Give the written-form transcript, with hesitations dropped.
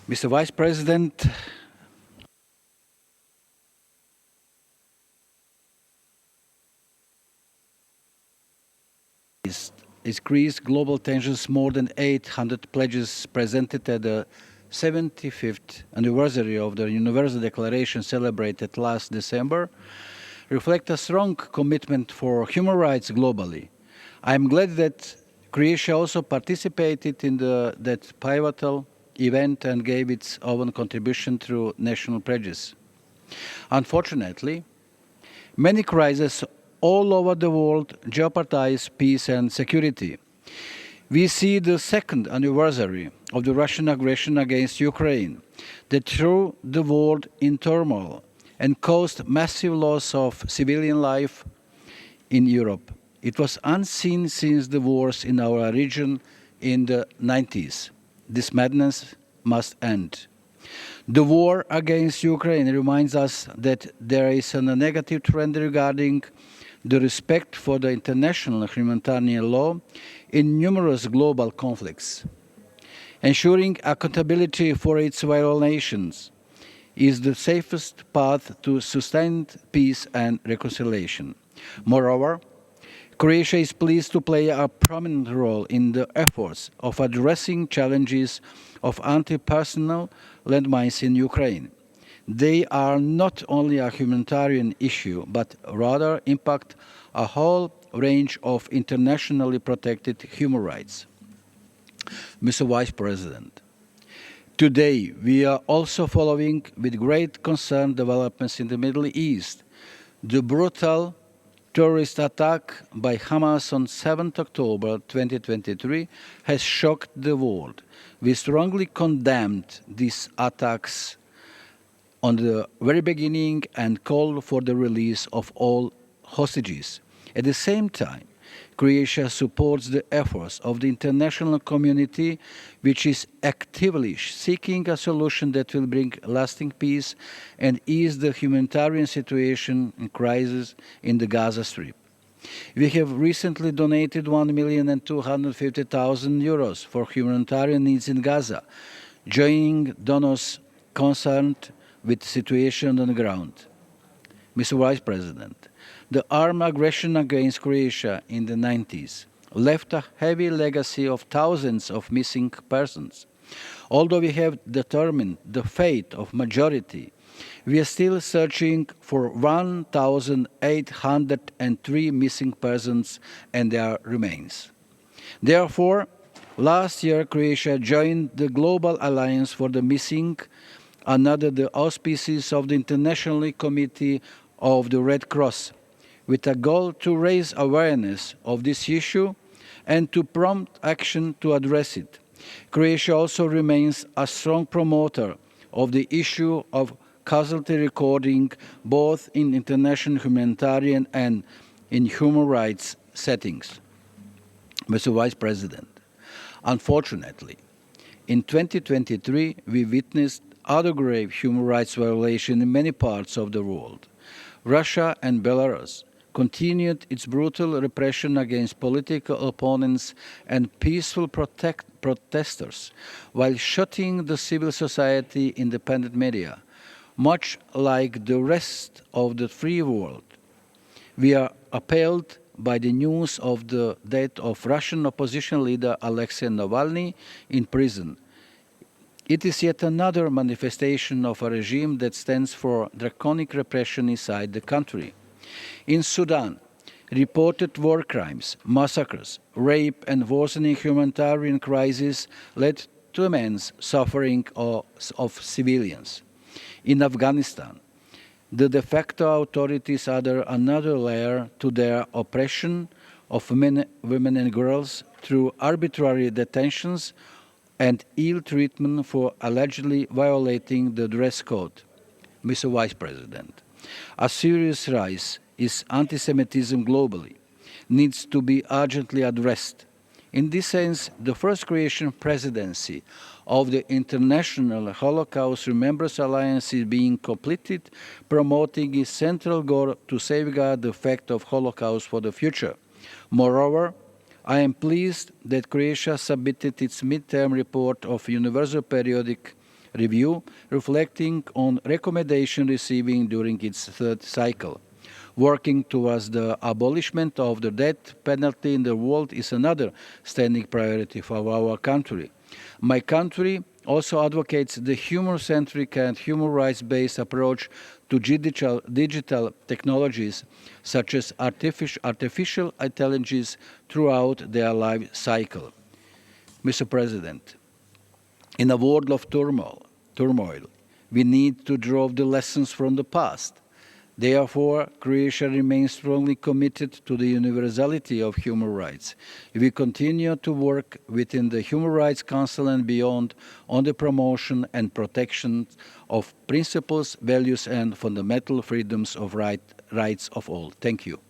Mr. Vice President, increased global tensions, more than 800 pledges presented at the 75th anniversary of the Universal Declaration celebrated last December reflect a strong commitment for human rights globally. I am glad that Croatia also participated in that pivotal event and gave its own contribution through national pledges. Unfortunately, many crises all over the world jeopardize peace and security. We see the second anniversary of the Russian aggression against Ukraine that threw the world in turmoil and caused massive loss of civilian life in Europe. It was unseen since the wars in our region in the 90s. This madness must end. The war against Ukraine reminds us that there is a negative trend regarding the respect for the international humanitarian law in numerous global conflicts. Ensuring accountability for its violations is the safest path to sustained peace and reconciliation. Moreover, Croatia is pleased to play a prominent role in the efforts of addressing challenges of anti-personnel landmines in Ukraine. They are not only a humanitarian issue, but rather impact a whole range of internationally protected human rights. Mr. Vice President, today we are also following with great concern developments in the Middle East. The brutal terrorist attack by Hamas on 7 October 2023 has shocked the world. We strongly condemned these attacks on the very beginning and call for the release of all hostages. At the same time, Croatia supports the efforts of the international community, which is actively seeking a solution that will bring lasting peace and ease the humanitarian situation and crisis in the Gaza Strip. We have recently donated €1,250,000 for humanitarian needs in Gaza, joining donors concerned with the situation on the ground. Mr. Vice President, the armed aggression against Croatia in the 90s left a heavy legacy of thousands of missing persons. Although we have determined the fate of majority, we are still searching for 1,803 missing persons and their remains. Therefore, last year Croatia joined the Global Alliance for the Missing under the auspices of the International Committee of the Red Cross, with a goal to raise awareness of this issue and to prompt action to address it. Croatia also remains a strong promoter of the issue of casualty recording, both in international humanitarian and in human rights settings. Mr. Vice President, unfortunately, in 2023, we witnessed other grave human rights violations in many parts of the world. Russia and Belarus continued its brutal repression against political opponents and peaceful protesters, while shutting the civil society independent media. Much like the rest of the free world, we are appalled by the news of the death of Russian opposition leader Alexei Navalny in prison. It is yet another manifestation of a regime that stands for draconic repression inside the country. In Sudan, reported war crimes, massacres, rape, and worsening humanitarian crises led to immense suffering of civilians. In Afghanistan, the de facto authorities add another layer to their oppression of women and girls through arbitrary detentions and ill treatment for allegedly violating the dress code. Mr. Vice President, a serious rise in anti-Semitism globally needs to be urgently addressed. In this sense, the first Croatian presidency of the International Holocaust Remembrance Alliance is being completed, promoting its central goal to safeguard the fact of Holocaust for the future. Moreover, I am pleased that Croatia submitted its midterm report of Universal Periodic review, reflecting on recommendations received during its third cycle. Working towards the abolishment of the death penalty in the world is another standing priority for our country. My country also advocates the human-centric and human rights-based approach to digital technologies such as artificial intelligence throughout their life cycle. Mr. President, in a world of turmoil, we need to draw the lessons from the past. Therefore, Croatia remains strongly committed to the universality of human rights. We continue to work within the Human Rights Council and beyond on the promotion and protection of principles, values, and fundamental freedoms of rights of all. Thank you.